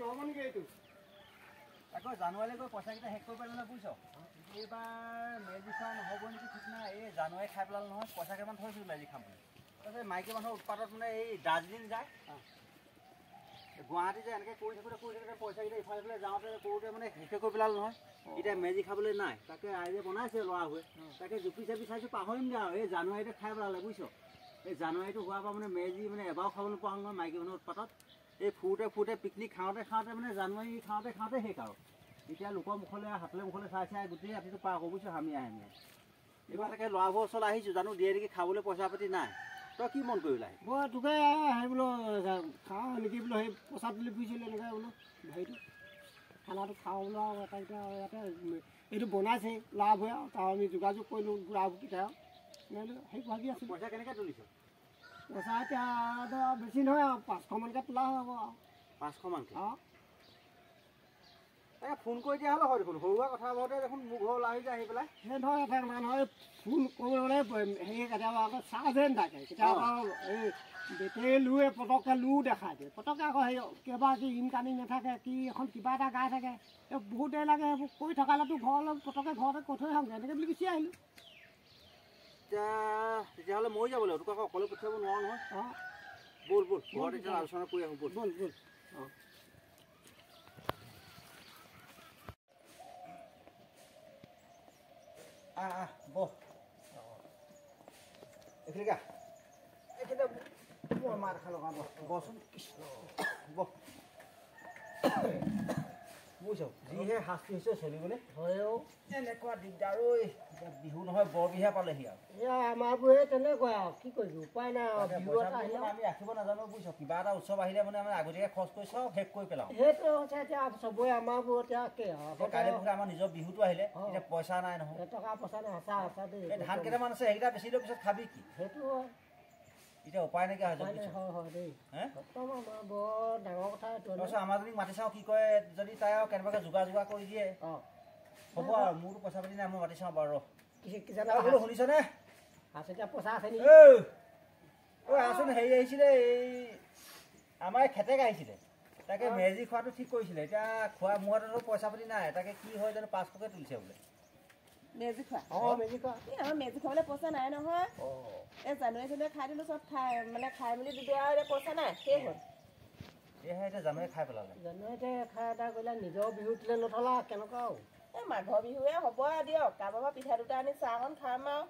নহ'ব নেকি এইটো আকৌ জানুৱাৰীলৈ গৈ পইচাকেইটা শেষ কৰি পেলালে বুজিছ এইবাৰ মেজি খোৱা নহ'ব নেকি ঠিক নাই এই জানুৱাৰী খাই পেলালে নহয় পইচা কেইটামান থৈছোঁ মেজি খাম বুলি তাৰপিছত মাইকী মানুহৰ উৎপাদত মানে এই দাৰ্জিলিং যায় গুৱাহাটী যে এনেকৈ কৰি থাকোঁতে পইচাকেইটা ইফালে ইফালে যাওঁতে কৰোঁতে মানে শেষে কৰি পেলালে নহয় এতিয়া মেজি খাবলৈ নাই তাকে ৰাইজে বনাইছে ল'ৰা হৈ তাকে জুপি চাপি চাইছোঁ পাহৰিমগৈ আৰু এই জানুৱাৰীতে খাই পেলালে বুজিছ এই জানুৱাৰীটো হোৱাৰ পৰা মানে মেজি মানে এবাৰো খাবলৈ পোৱা নহয় মাইকী মানুহৰ উৎপাতত এই ফুৰোতে পিকনিক খাওঁতে মানে জানুৱাৰী খাওঁতে শেষ আৰু এতিয়া লোকৰ মুখলৈ হাতলৈ মুখলৈ চাই গোটেই ৰাতিটো পাৰ কৰোঁ বুজিছোঁ আমি এইবাৰ তাকে ল'ৰাবোৰৰ ওচৰলৈ আহিছোঁ জানো দিয়ে নেকি খাবলৈ পইচা পাতি নাই তই কি মন কৰিলা মই তোকে সেই বোলো খাওঁ নেকি বোলো সেই পইচা তুলি ফুৰিছিলোঁ এনেকৈ বোলো হেৰিটো খানাটো খাওঁ বোলো আৰু এটা ইয়াতে এইটো বনাইছে লাভ হয় আৰু তাৰ আমি যোগাযোগ কৰিলোঁ বুঢ়াকেইটা সেই ভাবি আছোঁ পইচা কেনেকৈ তুলিছ পইচা এতিয়া বেছি নহয় আৰু 500মানকৈ তোলা হ'ব আৰু 500মানকৈ অঁ তাকে ফোন কৰি দিয়া হ'লে হয় দেখোন সৰুৱা কথা ভাবতে দেখোন মোৰ ঘৰ ওলাই যায় আহি পেলাই সেই ধৰক এটা মানুহে ফোন কৰিবলৈ হেৰি কেতিয়াবা আকৌ চাৰ্জে নাথাকে কেতিয়াবা এই বেটেৰী লুৱে পটককৈ লু দেখাই দিয়ে পটককৈ আকৌ সেই কেইবা কি ইনকামিং নাথাকে কি এখন কিবা এটা গাই থাকে এই বহুত দেৰি লাগে সেইবোৰ কৰি থকালেতো ঘৰলৈ পটককৈ ঘৰতে কৈ থৈ আহোঁগৈ এনেকৈ বুলি গুচি আহিলোঁ তেতিয়াহ'লে মই যাব লাগিব তোক আকৌ অকলে পঠিয়াব নোৱাৰো নহয় অঁ ব'ল ঘৰত এতিয়া আলোচনা কৰি আহোঁ ব'ল অঁ বহ এইখিনি গা এইখিনিতে মই মাৰ খা লগাম বচোন বহ বুজিছ যিহে শাস্তি হৈছে চলিবলৈ হয়ও এনেকুৱা দিগদাৰ ঐ বিহু নহয় বৰ বিহা পালেহি আৰু এয়া আমাৰবোৰে তেনেকুৱা আৰু কি কৰিবি উপায় নাই আৰু বিহু এটা আহিলে আমি ৰাখিব নাজানো বুজিছ কিবা এটা উৎসৱ আহিলে মানে আমি আগতীয়াকৈ খৰচ কৰি চব শেষ কৰি পেলাওঁ সেইটো হৈছে এতিয়া চবৰে আমাৰবোৰ এতিয়া কাইলৈ পৰহি আমাৰ নিজৰ বিহুটো আহিলে এতিয়া পইচা নাই নহয় টকা পইচা নাই সঁচা দেই এই ধান কেইটামান আছে সেইকেইটা বেছি লৈ পিছত খাবি কি সেইটো হয় এতিয়া উপায় নাইকিয়া হৈছে হয় দেই একদম আমাৰ বৰ ডাঙৰ কথা এইটো তাৰপিছত আমাৰজনীক মাতি চাওঁ কি কয় যদি তাই আৰু কেনেবাকৈ যোগাৰ কৰি দিয়ে হ'ব আৰু মোৰতো পইচা পাতি নাই মই মাতি চাওঁ বাৰু বোলো শুনিছনে আছে এতিয়া পইচা আছে নেকি ঐ আছোন হেৰি আহিছিলে এই আমাৰ এই খেতেক আহিছিলে তাকে মেজি খোৱাটো ঠিক কৰিছিলে এতিয়া খোৱা মোৰ হাততো পইচা পাতি নাই তাকে কি হয় জানো 500কৈ তুলিছে বোলে মেজি খোৱা মেজি খোৱা আমাৰ মেজি খাবলৈ পইচা নাই নহয় এই জানুৱাৰী খাই দিলোঁ চব খাই মেলি দিলোঁ আৰু এতিয়া পইচা নাই শেষ হ'ল এয়াহে এতিয়া জানুৱাৰী খাই পেলালে জানুৱাৰীতে খাই এটা কৰিলে নিজৰ বিহুটোলৈ নথলা কেনেকুৱা এই মাঘৰ বিহুৱে হ'ব আৰু দিয়ক কাৰোবাৰ পৰা পিঠা দুটা আনি চাহকণ খাম আৰু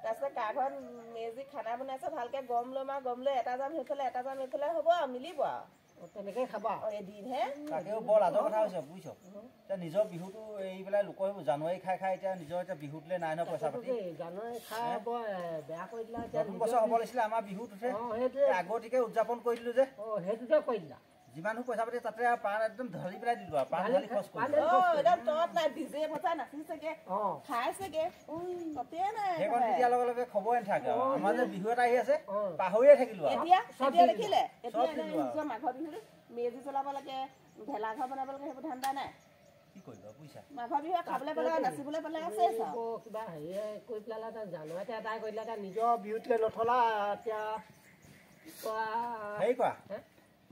তাৰপিছত কা ঘৰত মেজি খানা বনাইছে ভালকৈ গম ল'ম আৰু গম লৈ এটা যাম সেইফালে হ'ব আৰু মিলিব আৰু তেনেকৈ খাবা এদিনহে তাকেও বৰ লাজৰ কথা হৈছে বুজিছ এতিয়া নিজৰ বিহুটো এৰি পেলাই লোকৰ জানুৱাৰী খাই এতিয়া নিজৰ এতিয়া বিহুটোলৈ নাই নহয় পইচা পাতি জানুৱাৰী খাই বৰ বেয়া কৰি দিলা নতুন বছৰ হ'ব লাগিছিলে আমাৰ বিহুটোতে আগতীয়াকৈ উদযাপন কৰি দিলোঁ যে সেইটোতে কৰি দিলা যিমানবোৰ পইচা পাতি তাতে আৰু পাণ একদম ঢালি পেলাই দিলোঁ আৰু পাণ ঢালি খৰচ কৰিলোঁ সেইখন তেতিয়াৰ লগে লগে খবৰে নাথাকে আমাৰ যে বিহু এটা আহি আছে পাহৰিয়ে থাকিলোঁ মাঘৰ বিহুত মেজি জ্বলাব লাগে ভেলাঘৰ বনাব লাগে সেইবোৰ ধান্দা নাই কি কৰিবা বুজিছা মাঘৰ বিহু খাবলৈ পালে নাচিবলৈ পালে আছে কিবা হেৰিয়ে কৰি পেলালে জানুৱাৰীতে এটাই কৰি দিলে নিজৰ বিহুটোলৈ নথলা এতিয়া হেৰি কৰা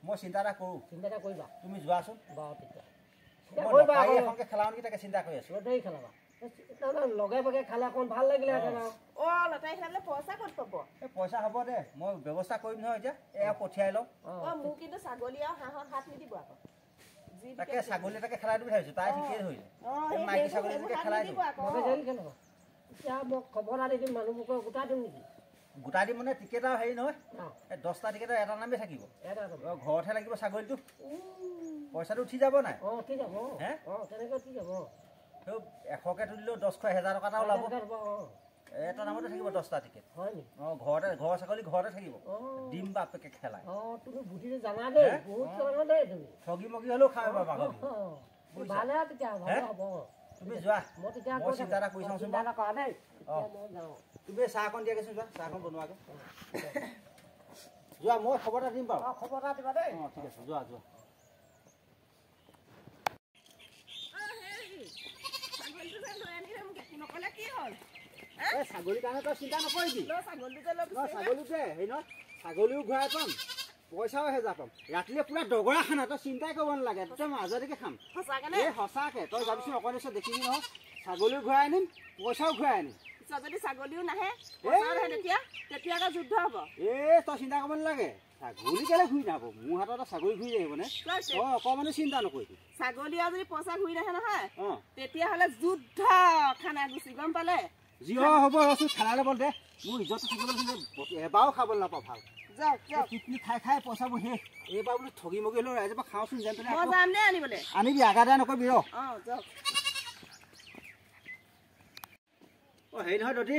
মই চিন্তা এটা কৰোঁ চিন্তা এটা কৰিবা তুমি যোৱাচোন বাৰু তেতিয়া এখনকৈ খেলাওঁ নেকি তাকে চিন্তা কৰি আছোঁ দেৰি খেলাবা লগে ভাগে খালে অকণ ভাল লাগিলেহেঁতেন লতাই খালে পইচা ক'ত পাব এই পইচা হ'ব দে মই ব্যৱস্থা কৰিম নহয় এতিয়া এয়া পঠিয়াই লওঁ মোক কিন্তু ছাগলী আৰু হাঁহত হাত নিদিব আকৌ তাকে ছাগলী এটাকে খেলাই দিবি ভাবিছোঁ তাই ঠিকেই ধৰিলে মাইকী ছাগলী এটাকে খেলাই দিম এতিয়া মই খবৰ এটা দি দিম মানুহবোৰক গোটাই দিম নেকি গোটাই দিম মানে টিকেট আৰু হেৰি নহয় এই 10টা টিকেটৰ এটা নামেই থাকিব ঘৰতহে লাগিব ছাগলীটো পইচাটো উঠি যাব নাই উঠি যাব হে তেনেকৈ উঠি যাব 100কৈ তুলিলেও 1000 1000 টকা এটা ওলাব এটা নামতে থাকিব 10টা টিকেট হয় নি ঘৰ ছাগলী ঘৰতে থাকিব ডিম বাপেকে খেলাই তুমি বুদ্ধিটো জানা দেই বহুত জানা দেই তুমি ঠগি মগি হ'লেও খাব পাবা ভালে তেতিয়া ভালে হ'ব তুমি যোৱা মই তেতিয়া মই চিন্তা এটা কৰি চাওঁচোন চিন্তা এটা কৰা দেই মই যাওঁ তুমি চাহকণ দিয়াগৈচোন যোৱা চাহকণ বনোৱাকৈ যোৱা মই খবৰ এটা দিম বাৰু খবৰ এটা দিবা দেই ঠিক আছে যোৱা ছাগলীৰ কাৰণে তই চিন্তা নকৰিবি ছাগলী যে হেৰি নহয় ছাগলীও ঘূৰাই পাম পইচাও 1000 পাম ৰাতিলে পুৰা ডগৰা খানা তই চিন্তাই কৰিব নালাগে তই আজাদিকে খাম সঁচাকেনে এই সঁচাকে তই যাবিচোন অকণ দেখিছ দেখিবি নহয় ছাগলীও ঘূৰাই আনিম পইচাও ঘূৰাই আনিম যদি ছাগলীও নাহে তেতিয়া আকৌ যুদ্ধ হ'ব তই চিন্তা কৰিব নালাগে ছাগলী কেলে ঘূৰি নাহব মোৰ হাতত এটা ছাগলী ঘূৰি আহিব নে অকণমানো চিন্তা নকৰিবি ছাগলী যদি পইচা ঘূৰি নাহে নহয় তেতিয়াহ'লে যুদ্ধ খানা গুচি গম পালে যি হ'ব ৰচোন খানা ল'ব দে মোৰ ইজ্জত থাকিবলৈ এবাৰো খাবলৈ নাপাওঁ ভাল পিকনিক খাই খাই পইচাবোৰ শেষ এইবাৰ বোলো ঠগি মগি হ'লেও ৰাইজৰ পৰা খাওঁচোন যেন তেনে মই যাম নে আনিবলৈ আনিবি আগাদা নকৰিবি ৰ যাওক হেৰি নহয় দতি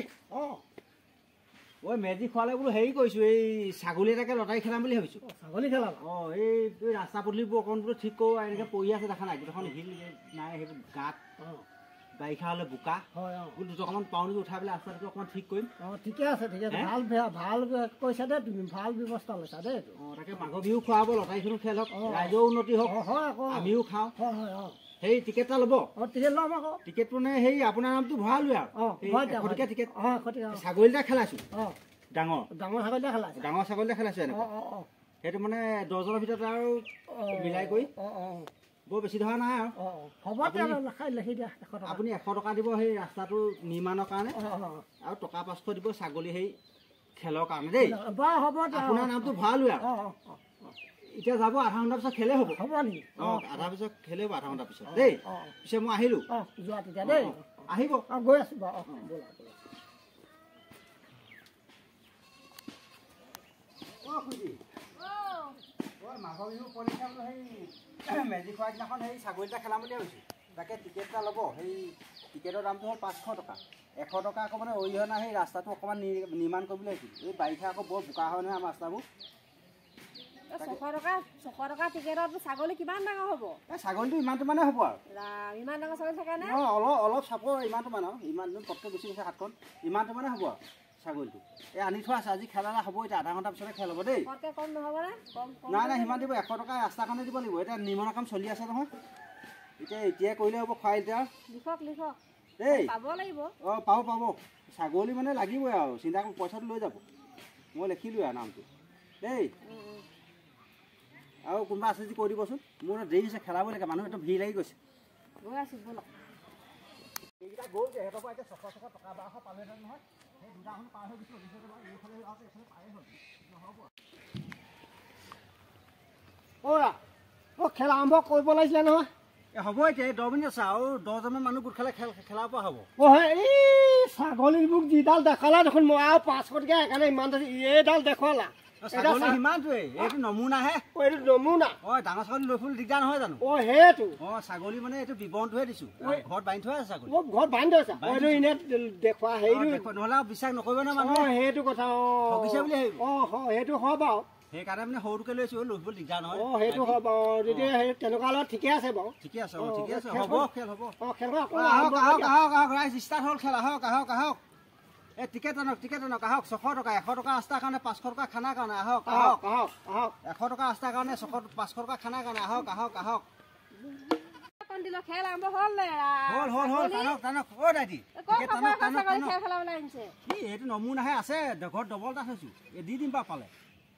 মেজি খোৱালে বোলো হেৰি কৰিছোঁ এই ছাগলী এটাকে লটাৰী খেলাম বুলি ভাবিছোঁ ছাগলী খেলাম এই ৰাস্তা পদূলিবোৰ অকণ বোলো ঠিক কৰোঁ এনেকৈ পৰি আছে দেখা নাই গোটেইখন শিল নাই সেইবোৰ গাঁত বাৰিষা হ'লে বোকা দুটকামান পাওঁ নেকি উঠাই পেলাই ৰাস্তাটো অকণমান ঠিক কৰিম ঠিকে আছে ভাল কৈছা দেই তুমি ভাল ব্যৱস্থা লৈছা দেই তাকে মাঘ বিহু খোৱাব লটাৰীখনো খেল হওক ৰাইজৰো উন্নতি হওক আমিও খাওঁ সেই টিকেট এটা ল'ব টিকেট ল'ম আকৌ টিকেট মানে সেই আপোনাৰ নামটো ভৰালোৱে আৰু টিকেট ছাগলী এটা খেলাইছোঁ ডাঙৰ ছাগলী এটা খেলাইছোঁ এনেকৈ সেইটো মানে 10জনৰ ভিতৰত আৰু মিলাই কৰি বৰ বেছি ধৰা নাই আৰু আপুনি 100 টকা দিব সেই ৰাস্তাটো নিৰ্মাণৰ কাৰণে আৰু টকা 500 দিব ছাগলী সেই খেলৰ কাৰণে দেই আপোনাৰ নামটো ভৰালোৱে আৰু এতিয়া যাব আধা ঘণ্টাৰ পিছত খেলে হ'ব নেকি আধা পিছত খেলে হ'ব আধা ঘণ্টাৰ পিছত দেই পিছে মই আহিলোঁ যোৱা তেতিয়া দেই আহিব গৈ আছোঁ বাৰু মাঘ বিহু পৰীক্ষা বোলো সেই মেজি খোৱাৰ দিনাখন সেই ছাগলী এটা খেলাম বুলি ভাবিছোঁ তাকে টিকেট এটা ল'ব সেই টিকেটৰ দামটো হ'ল 500 টকা 100 টকা আকৌ মানে অৰিহণা সেই ৰাস্তাটো অকণমান নিৰ্মাণ কৰিবলৈ আহিছোঁ এই বাৰিষা আকৌ বৰ বোকা হয় নহয় আমাৰ ৰাস্তাবোৰ 600 টকা টিকেটত ছাগলী কিমান ডাঙৰ হ'ব ছাগলীটো ইমানটো মানে হ'ব আৰু ইমান ডাঙৰ ছাগলী থাকে নে অলপ চাব ইমানটো মানে আৰু ইমান পটকৈ গুচি গৈছে হাতখন ইমানটো মানে হ'ব আৰু ছাগলীটো এই আনি থোৱা আছে আজি খেলালে হ'ব এতিয়া আধা ঘণ্টাৰ পিছতে খেল হ'ব দেই নাই সিমান দিব 100 টকা ৰাস্তাৰ কাৰণে দিব লাগিব এতিয়া নিৰ্মাণৰ কাম চলি আছে নহয় এতিয়াই কৰিলে হ'ব খুৱাই এতিয়া দেই পাব ছাগলী মানে লাগিবই আৰু চিন্তা কৰি পইচাটো লৈ যাব মই লিখিলোঁ আৰু নামটো দেই আৰু কোনোবা আছে যদি কৈ দিবচোন মোৰ দেৰি হৈছে খেলাবই লাগে মানুহ একদম ভিৰ লাগি গৈছে এইকেইটা গ'ল যে সিহঁতৰ পৰা এতিয়া 600 টকা 1200 পালেহেঁতেন নহয় সেই দুটাখন পাৰ হৈ গৈছোঁ এইফালে পাৰেই হ'ল নহ'ব খেলা আৰম্ভ কৰিব লাগিছিলে নহয় হ'ব এতিয়া 10 মিনিট আছে আৰু 10জনমান মানুহ গোট খালে খেলাব পৰা হ'ব এই ছাগলীবোৰ যিডাল দেখালা দেখোন মই আৰু 500 টকা সেইকাৰণে ইমান এইডাল দেখুৱালা সিমানটোৱেই এইটো নমুনাহে এইটো নমুনা ডাঙৰ ছাগলী লৈ ফুৰিলে দিগদাৰ নহয় জানো সেইটো ছাগলী মানে এইটো বিৱৰণটোহে দিছোঁ ঘৰত বান্ধি থোৱা আছে ছাগলী ঘৰত বান্ধি থৈছা এনে দেখুৱা হেৰি নহ'লে বিশ্বাস নকৰিব নহয় মানুহ সেইটো কথা ঠগিছে বুলি ভাবিব সেইটো হয় বাৰু সেইকাৰণে মানে সৰুটোকে লৈছোঁ লৈ ফুৰিবলৈ দিগদাৰ নহয় সেইটো হয় বাৰু যদি তেনেকুৱা হ'লে ঠিকে আছে বাৰু ঠিকে আছে হ'ব খেল হ'ব আহক ৰাইজ ষ্টাৰ্ট হ'ল খেল আহক এই টিকেট আনক আহক 600 টকা 100 টকা ৰাস্তাৰ কাৰণে 500 টকা খানাৰ কাৰণে আহক 100 টকা ৰাস্তাৰ কাৰণে 500 টকা খানাৰ কাৰণে আহক খেল আৰম্ভ হ'ল এইটো নমুনাহে আছে ঘৰত ডবল এটা থৈছোঁ দি দিম বাৰু পালে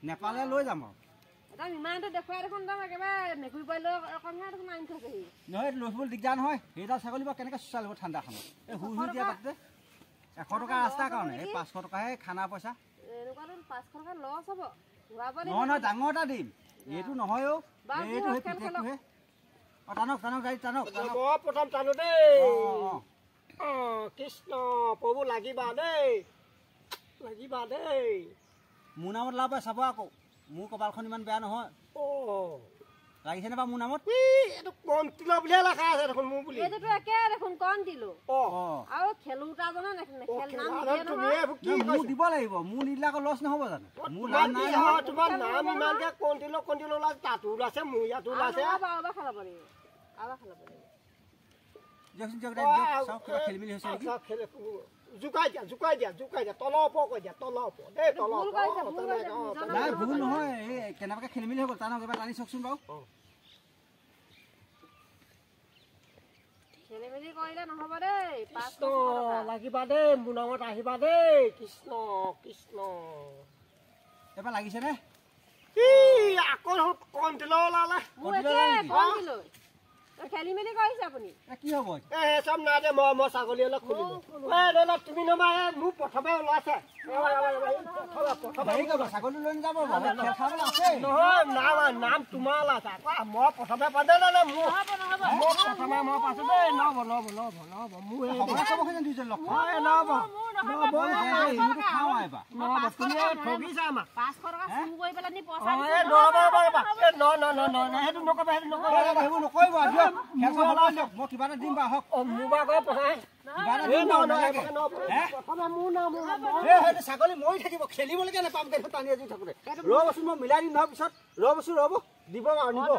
নেপালে লৈ যাম আৰু ইমানটো দেখুৱাই দেখোন একেবাৰে মেকুৰী পোৱালি আনি থৈছেহি নহয় লৈ ফুৰিবলৈ দিগদাৰ নহয় সেইডাল ছাগলী বাৰু কেনেকৈ চোচালিব ঠাণ্ডাখনত এই শুই দিয়া তাতে 100 টকা ৰাস্তাৰ কাৰণে এই 500 টকাহে খানা পইচা নহয় ডাঙৰ এটা দিম এইটো নহয় এইটো সেই পিতেকটোহে টানক প্ৰথম টানো দেই কৃষ্ণ প্ৰভু লাগিবা দেই মোৰ নামত লাভ চাব আকৌ মোৰ কপালখন ইমান বেয়া নহয় লাগিছেনে বাৰু মোৰ নামত এইটো কণ্টিলো বুলিহে লেখা আছে দেখোন মোৰ বুলি এইটো একে দেখোন কণ্টিলো আৰু খেলোটা জনে মোৰ দিব লাগিব মোৰ নিদিলে আকৌ লছ নহ'ব জানো মোৰ নাম নাই তোমাৰ নাম ইমানকে কণ্টিলো ওলাইছে তাতো ওলাইছে মোৰ ইয়াতো ওলাইছে খেলি মেলি হৈছে জোকাই দিয়া তলৰ ওপৰ কৈ দিয়া দেই নাই ভুল নহয় এই কেনেবাকৈ খেলি মেলি হৈ গ'ল টানক এবাৰ টানি চাওকচোন বাৰু লাগিবা দেই মোৰ নামত আহিবা দেই কৃষ্ণ এবাৰ লাগিছেনে আকৌ কণ্ট্ৰলৰ ওলালে খেলি মেলি কৰিছে আপুনি কি হ'ব চব নাই দে মই ছাগলী অলপ খুলিলো তুমি নমা মোক প্ৰথমে ওলাইছে ছাগলী লৈ নাযাব নহয় নাম তোমাৰ ওলাইছে আকৌ মই প্ৰথমে পালে নে মোৰ প্ৰথমে মই পাইছো দেই নহ'ব মোৰ তুমি ঠগিছা আমাক 500 টকা চুৰ কৰি পেলাই নি পইচা সেইটো নকবা সেইবোৰ নকৰিব মই কিবা এটা দিম বা হওক ছাগলী মৰি থাকিব খেলিবলৈকে নাপাম টানি আজি থাকোঁতে ৰ'বচোন মই মিলাই দিম নহয় পিছত ৰ'বচোন ৰ'ব দিব নিব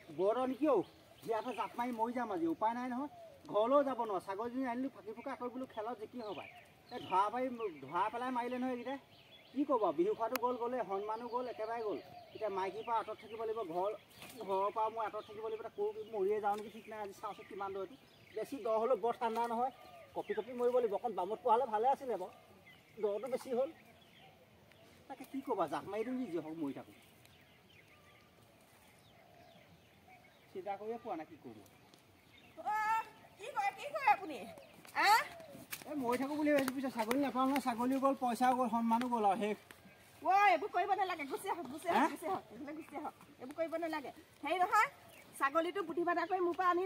বৰ নেকি ইয়াতে জাপ মাৰি মৰি যাম আজি উপায় নাই নহয় ঘৰলৈও যাব নোৱাৰো ছাগলীজনী আনিলো ফাঁকি ফুকা কৰি বোলো খেলত জিকি হ'ব এই ধৰা পেলাই মাৰিলে নহয় এইকেইটা কি ক'ব বিহু খোৱাটো গ'লে সন্মানো গ'ল একেবাৰে গ'ল এতিয়া মাইকীৰ পৰা আঁতৰত থাকিব লাগিব ঘৰৰ পৰা মই আঁতৰত থাকিব লাগিব এতিয়া মৰিয়ে যাওঁ নেকি ঠিক নাই আজি চাওঁচোন কিমান দূৰ এইটো বেছি দ হ'লেও বৰ ঠাণ্ডা নহয় কপি মৰিব লাগিব অকণ বামত পোৱা হ'লে ভালে আছিলে বাৰু দৰটো বেছি হ'ল তাকে কি ক'বা জাপ মাৰি দিওঁ যি হওক মৰি থাকোঁ চিন্তা কৰিয়ে পোৱা নাই কি কৰোঁ আপুনি এই মৰি থাকোঁ বুলি ভাবিছোঁ পিছত ছাগলী নাপাওঁ নহয় ছাগলীও গ'ল পইচাও গ'ল সন্মানো গ'ল আৰু শেষ এইবোৰ কৰিব নালাগে গুচি আহক এইবোৰ কৰিব নালাগে হেৰি নহয় ছাগলীটো পুঠি বাধা কৰি মোৰ পৰা আনি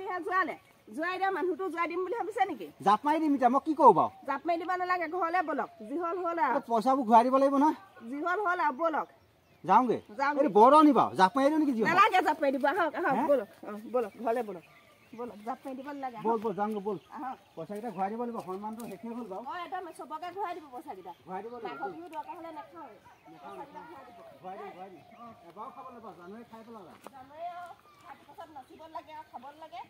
যোৱাই দিয়া মানুহটো যোৱাই দিম বুলি ভাবিছে নেকি জাপ মাৰি দিম এতিয়া মই কি কৰোঁ বাৰু জাপ মাৰি দিব নালাগে ঘৰলৈ বলক যি হ'ল আৰু পইচাবোৰ ঘূৰাই দিব লাগিব নহয় যি হ'ল আৰু বলক যাওঁগে এইটো বৰ নিবা জাপ মাৰি দিওঁ নেকি নালাগে জাপ মাৰি দিব আহক বলক ঘৰলৈ বলক জাপ মাৰি দিব নালাগে বল যাওঁগে বল পইচাকেইটা ঘূৰাই দিব লাগিব সন্মানটো শেষেই হ'ল বাৰু চবকে ঘূৰাই দিব পইচাকেইটা ঘূৰাই দিব লাগিব দৰকাৰ হ'লে নাখাওঁ ঘূৰাই দিম এবাৰো খাব লাগিব জানুৱাৰী খাই পেলাবা নাচিব লাগে আৰু খাব লাগে